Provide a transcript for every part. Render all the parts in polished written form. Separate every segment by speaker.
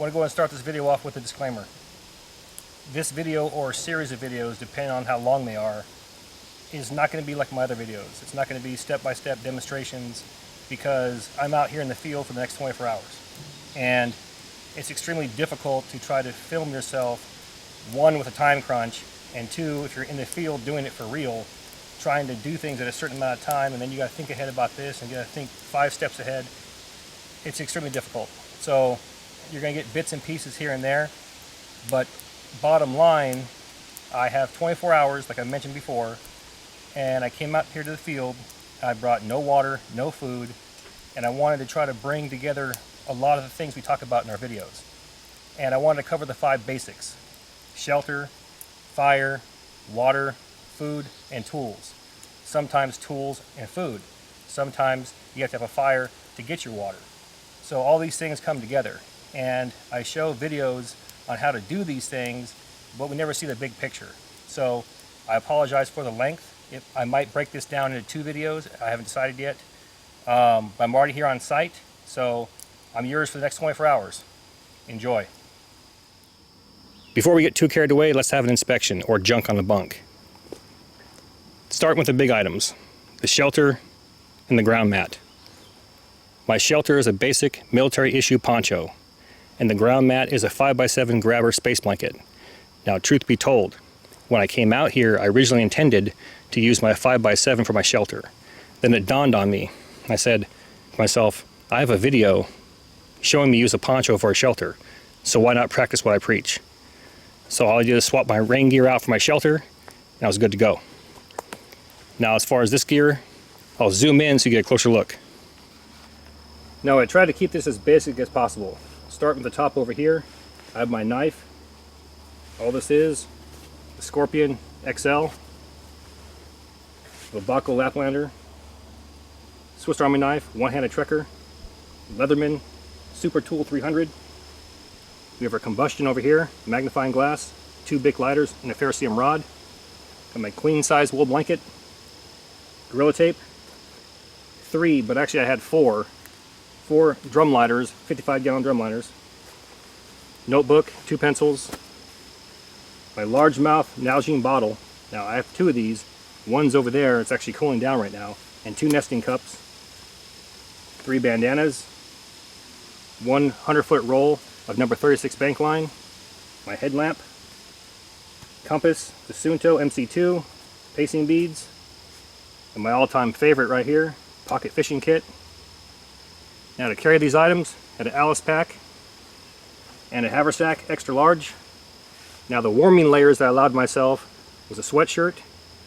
Speaker 1: want to go ahead and start this video off with a disclaimer. This video or series of videos, depending on how long they are, is not going to be like my other videos. It's not going to be step-by-step demonstrations because I'm out here in the field for the next 24 hours. And it's extremely difficult to try to film yourself, one, with a time crunch, and two, if you're in the field doing it for real, trying to do things at a certain amount of time, and then you got to think ahead about this and you got to think 5 steps ahead. It's extremely difficult. So you're going to get bits and pieces here and there, but bottom line, I have 24 hours, like I mentioned before, and I came out here to the field. I brought no water, no food, and I wanted to try to bring together a lot of the things we talk about in our videos. And I wanted to cover the 5 basics: shelter, fire, water, food, and tools. Sometimes tools and food. Sometimes you have to have a fire to get your water. So all these things come together, and I show videos on how to do these things, but we never see the big picture. So I apologize for the length. I might break this down into 2 videos. I haven't decided yet. But I'm already here on site, so I'm yours for the next 24 hours. Enjoy. Before we get too carried away, let's have an inspection, or junk on the bunk. Starting with the big items: the shelter and the ground mat. My shelter is a basic military issue poncho, and the ground mat is a 5x7 grabber space blanket. Now, truth be told, when I came out here, I originally intended to use my 5x7 for my shelter. Then it dawned on me. I said to myself, I have a video showing me use a poncho for a shelter, so why not practice what I preach? So all I did is swap my rain gear out for my shelter, and I was good to go. Now, as far as this gear, I'll zoom in so you get a closer look. Now, I try to keep this as basic as possible. Start with the top over here. I have my knife. All this is the Scorpion XL, the Baco Laplander, Swiss Army knife, one-handed trekker, Leatherman Super Tool 300. We have our combustion over here, magnifying glass, 2 Bic lighters, and a ferrocerium rod. Got my queen size wool blanket, Gorilla Tape, 3, but actually I had 4 drum lighters, 55-gallon drum lighters, notebook, 2 pencils, my largemouth Nalgene bottle. Now I have 2 of these. One's over there, it's actually cooling down right now, and 2 nesting cups, 3 bandanas, 1 100-foot roll of number 36 bank line, my headlamp, compass, the Sunto MC2, pacing beads, and my all-time favorite right here, pocket fishing kit. Now, to carry these items, I had an Alice pack and a haversack extra large. Now, the warming layers that I allowed myself was a sweatshirt,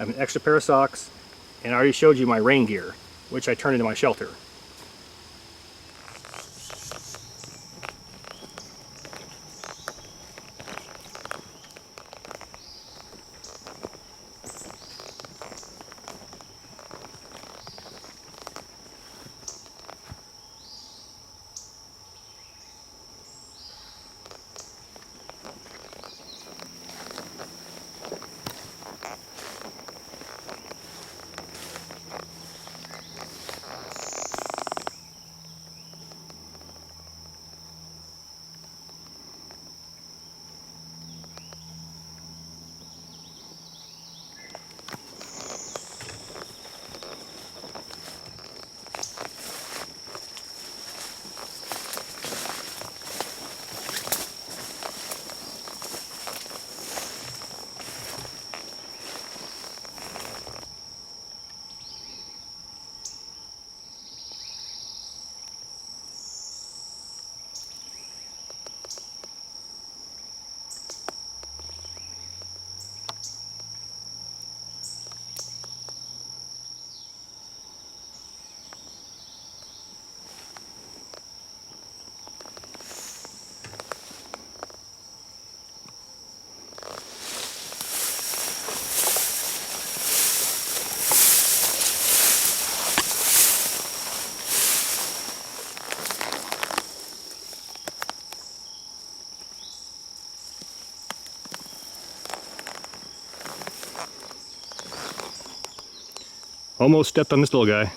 Speaker 1: I have an extra pair of socks, and I already showed you my rain gear, which I turned into my shelter. Almost stepped on this little guy.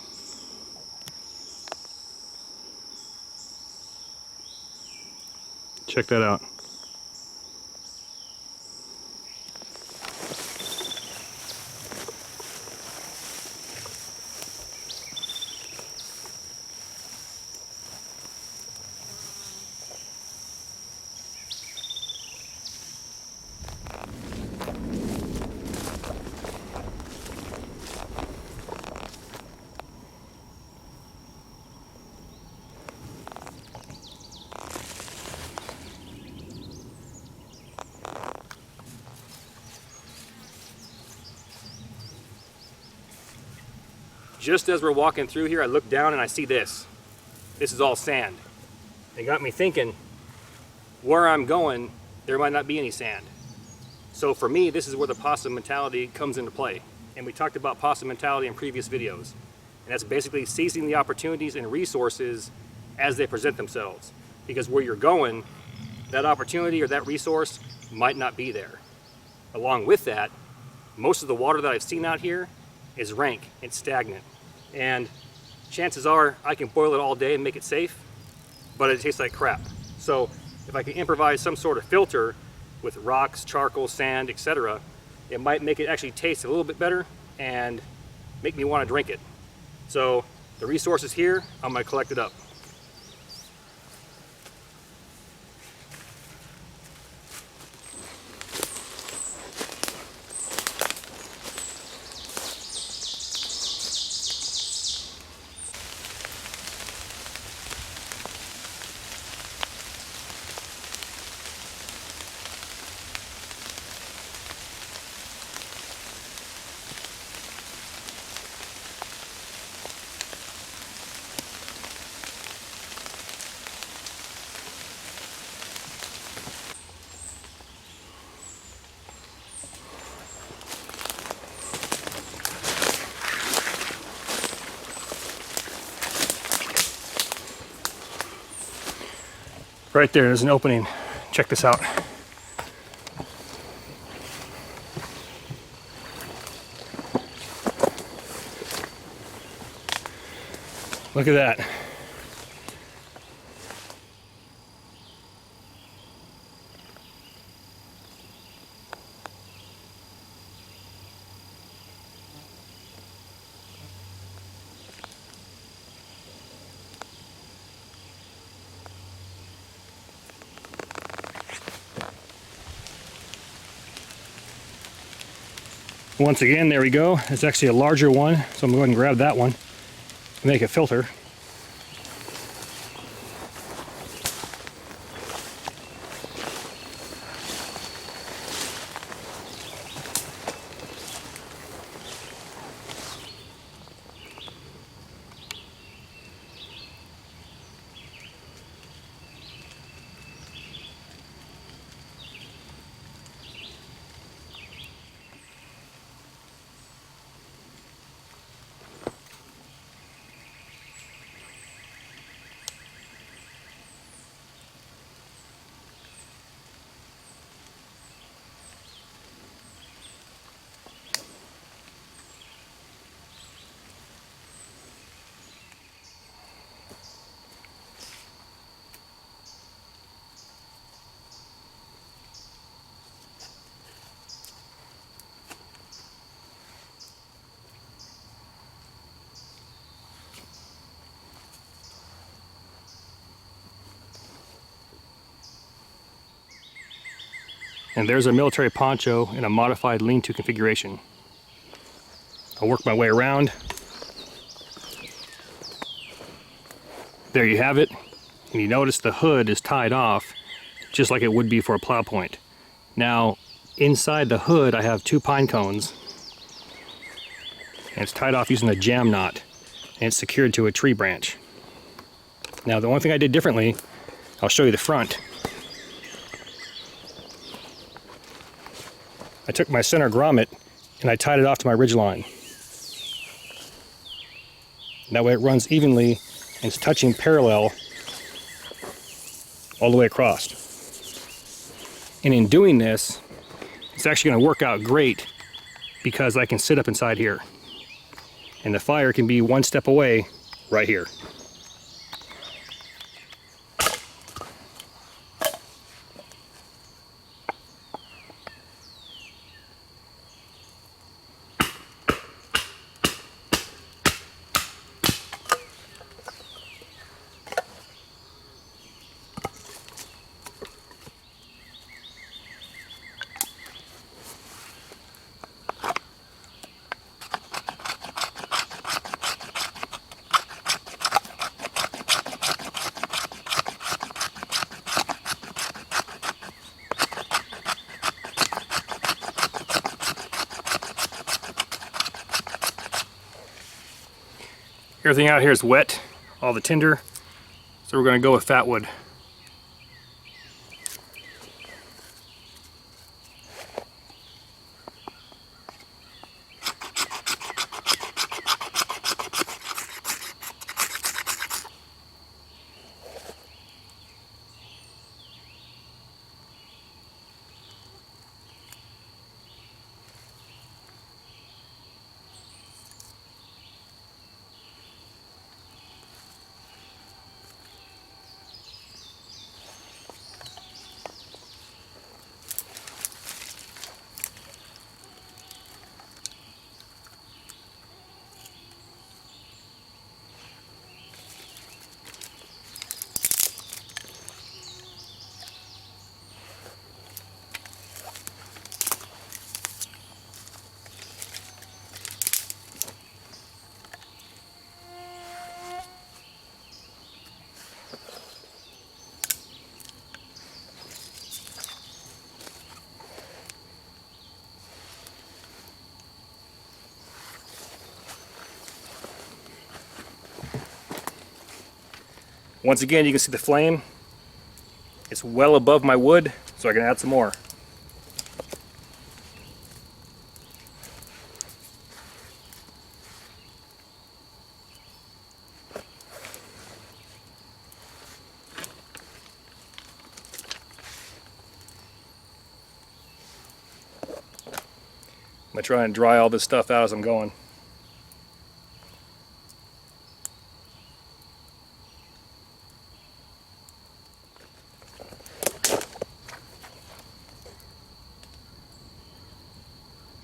Speaker 1: Check check that out. Just as we're walking through here, I look down and I see this. This is all sand. It got me thinking, where I'm going, there might not be any sand. So for me, this is where the possum mentality comes into play. And we talked about possum mentality in previous videos. And that's basically seizing the opportunities and resources as they present themselves. Because where you're going, that opportunity or that resource might not be there. Along with that, most of the water that I've seen out here is rank and stagnant. And chances are I can boil it all day and make it safe, but it tastes like crap. So if I can improvise some sort of filter with rocks, charcoal, sand, etc., it might make it actually taste a little bit better and make me want to drink it. So the resource is here, I'm going to collect it up. Right there's an opening. Check this out. Look at that. Once again, there we go. It's actually a larger one, so I'm going to go ahead and grab that one and make a filter. And there's a military poncho in a modified lean-to configuration. I'll work my way around. There you have it. And you notice the hood is tied off just like it would be for a plow point. Now, inside the hood I have 2 pine cones. And it's tied off using a jam knot. And it's secured to a tree branch. Now, the one thing I did differently, I'll show you the front. I took my center grommet and I tied it off to my ridge line. That way it runs evenly and it's touching parallel all the way across. And in doing this, it's actually going to work out great because I can sit up inside here. And the fire can be 1 step away right here. Everything out here is wet, all the tinder, so we're going to go with fat wood. Once again, you can see the flame. It's well above my wood, so I can add some more. I'm gonna try and dry all this stuff out as I'm going.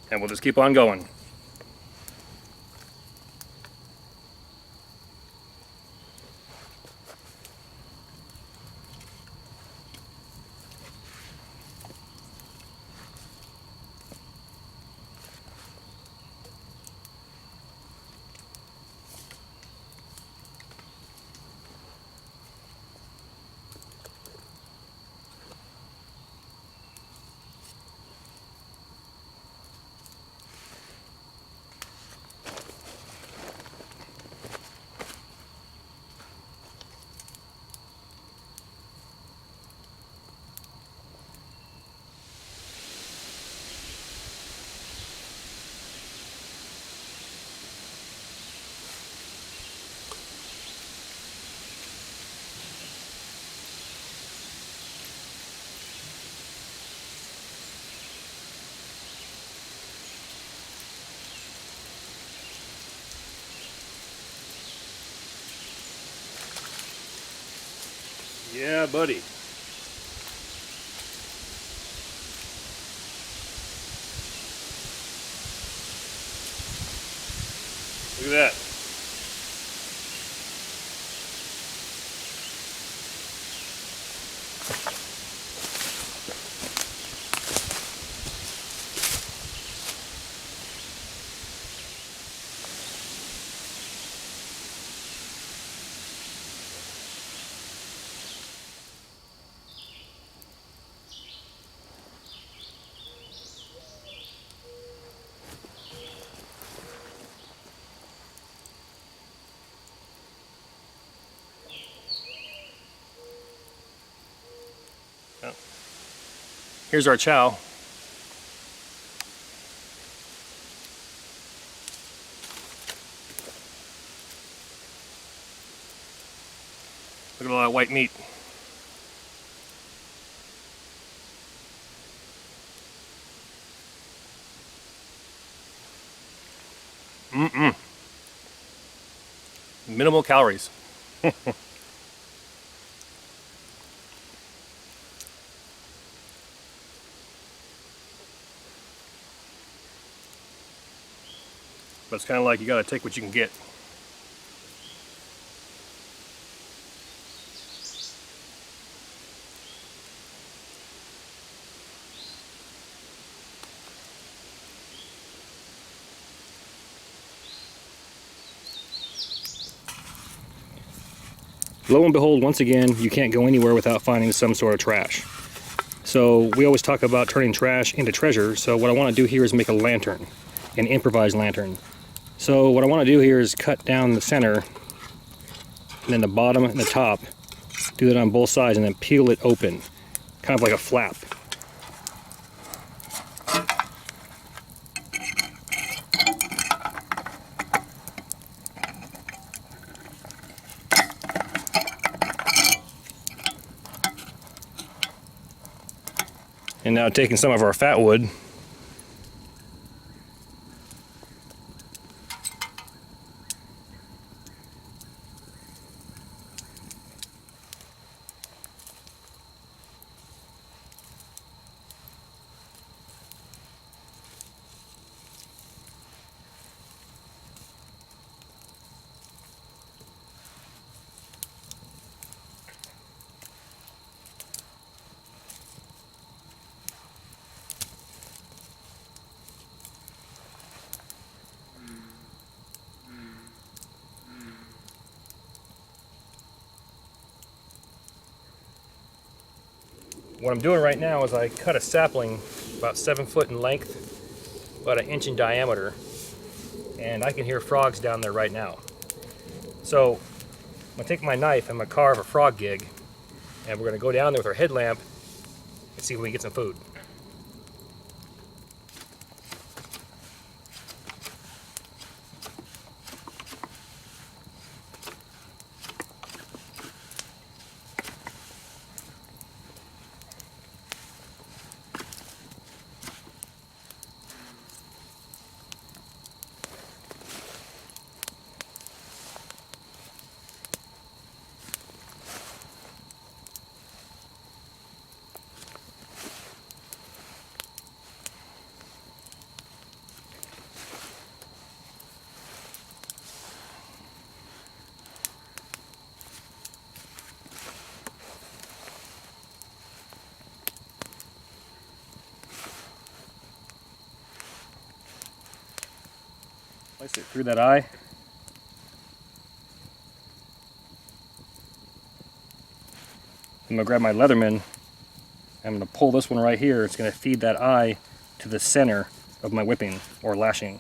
Speaker 1: And we'll just keep on going. Yeah, buddy. Look at that. Here's our chow. Look at all that white meat. Minimal calories. But it's kind of like you gotta take what you can get. Lo and behold, once again, you can't go anywhere without finding some sort of trash. So we always talk about turning trash into treasure, so what I want to do here is make a lantern, an improvised lantern. So what I want to do here is cut down the center, and then the bottom and the top. Do that on both sides, and then peel it open, kind of like a flap. And now taking some of our fat wood, what I'm doing right now is I cut a sapling about 7 foot in length, about 1 inch in diameter, and I can hear frogs down there right now. So I'm gonna take my knife and I'm gonna carve a frog gig, and we're gonna go down there with our headlamp and see if we can get some food. Place it through that eye. I'm gonna grab my Leatherman. I'm gonna pull this one right here. It's gonna feed that eye to the center of my whipping or lashing.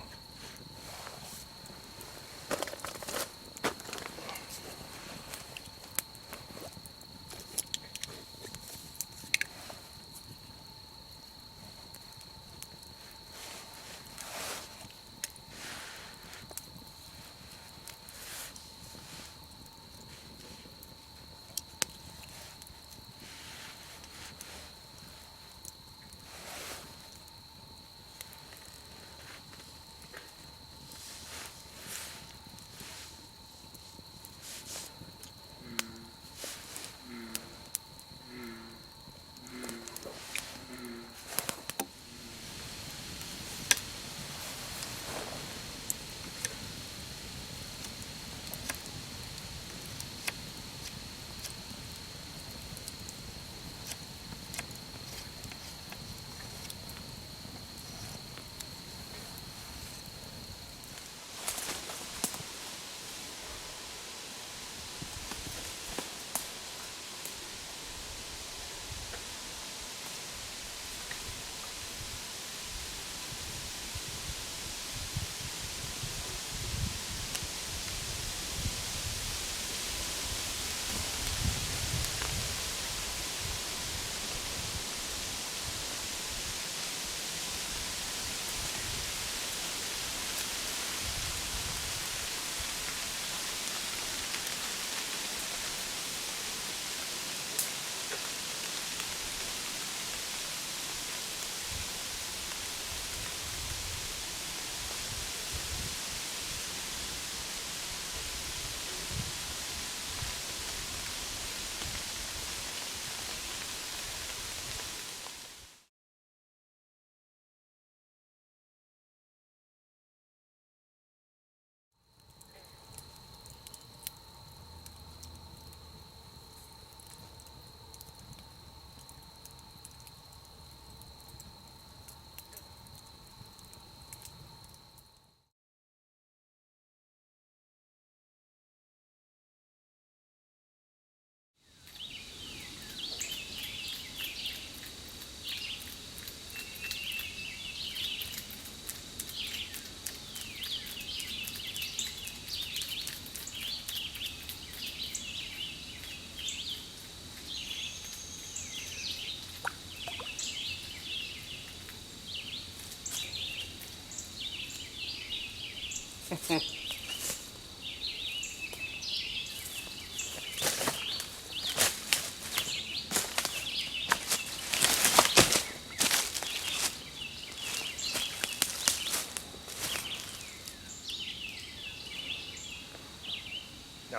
Speaker 1: Now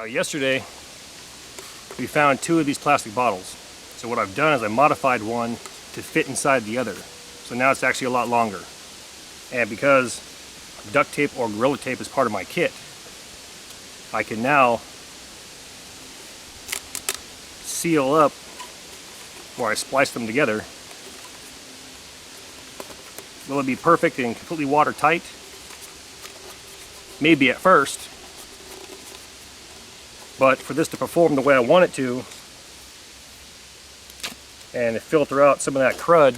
Speaker 1: yesterday we found 2 of these plastic bottles. So what I've done is I modified one to fit inside the other. So now it's actually a lot longer. And because duct tape or Gorilla Tape is part of my kit, I can now seal up where I splice them together. Will it be perfect and completely watertight? Maybe at first. But for this to perform the way I want it to, and to filter out some of that crud,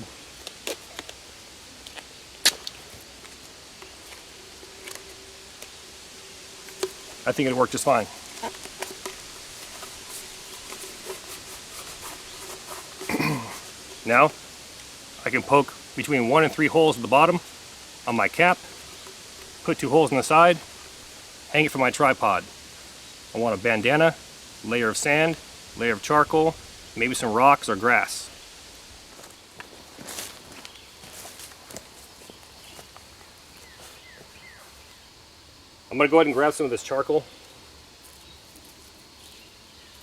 Speaker 1: I think it'll work just fine. Now, I can poke between 1 and 3 holes at the bottom on my cap, put 2 holes on the side, hang it from my tripod. I want a bandana, layer of sand, layer of charcoal, maybe some rocks or grass. I'm going to go ahead and grab some of this charcoal.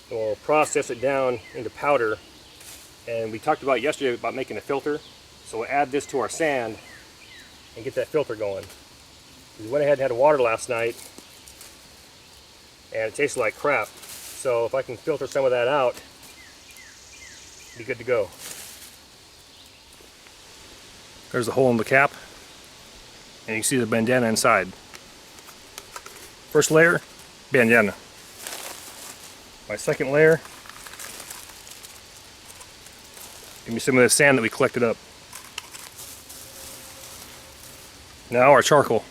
Speaker 1: And we'll process it down into powder. And we talked about yesterday about making a filter. So we'll add this to our sand and get that filter going. We went ahead and had water last night, and it tasted like crap. So if I can filter some of that out, be good to go. There's a hole in the cap, and you can see the bandana inside. First layer, bandana. My second layer, give me some of the sand that we collected up. Now our charcoal.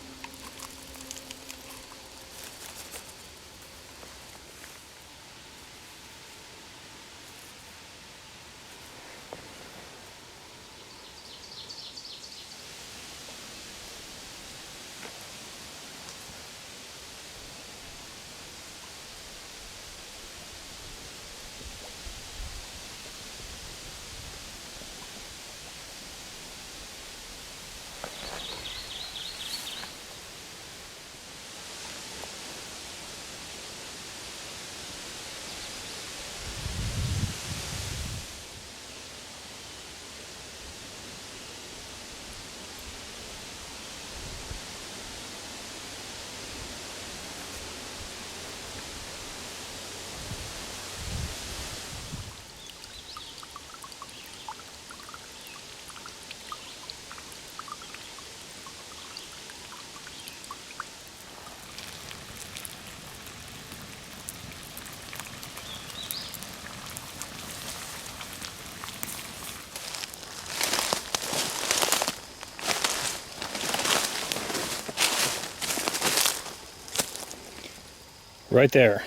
Speaker 1: Right there.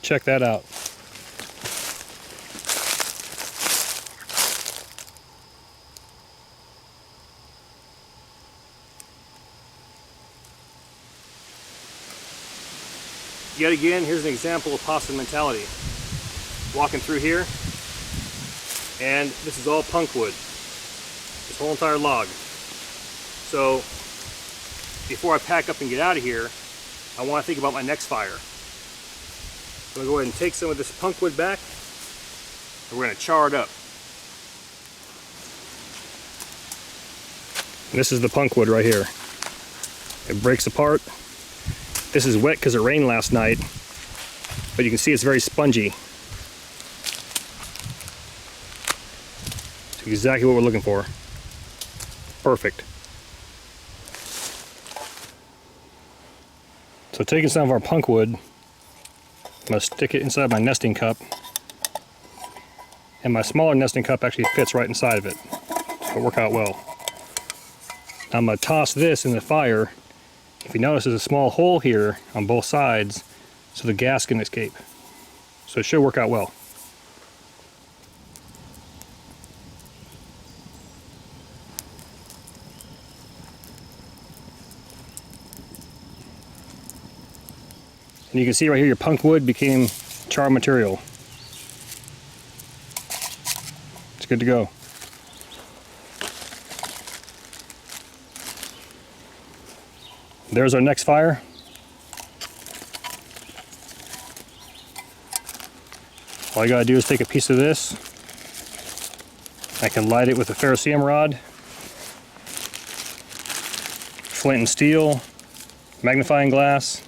Speaker 1: Check that out. Yet again, here's an example of possum mentality. Walking through here, and this is all punk wood. This whole entire log. So, before I pack up and get out of here, I want to think about my next fire. So I'm going to go ahead and take some of this punk wood back, and we're going to char it up. And this is the punk wood right here. It breaks apart. This is wet because it rained last night, but you can see it's very spongy. It's exactly what we're looking for. Perfect. So taking some of our punk wood, I'm going to stick it inside my nesting cup, and my smaller nesting cup actually fits right inside of it. It'll work out well. Now I'm going to toss this in the fire. If you notice, there's a small hole here on both sides so the gas can escape. So it should work out well. And you can see right here your punk wood became char material. It's good to go. There's our next fire. All you gotta do is take a piece of this. I can light it with a ferrocerium rod, flint and steel, magnifying glass,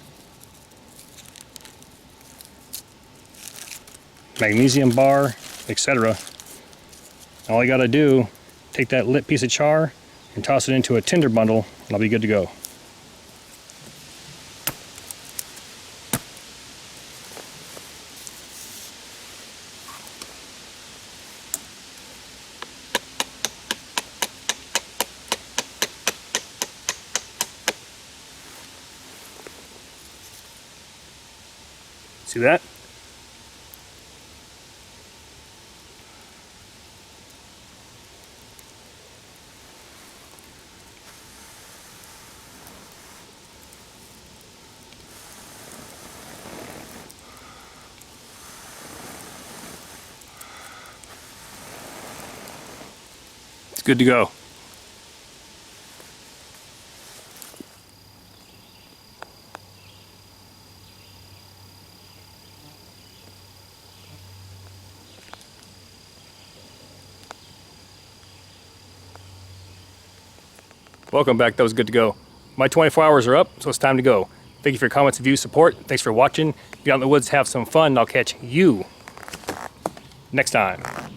Speaker 1: magnesium bar, etc. All I gotta do, take that lit piece of char and toss it into a tinder bundle, and I'll be good to go. See that? It's good to go. Welcome back. That was good to go. My 24 hours are up, so it's time to go. Thank you for your comments, views, support. Thanks for watching. Be out in the woods, have some fun, and I'll catch you next time.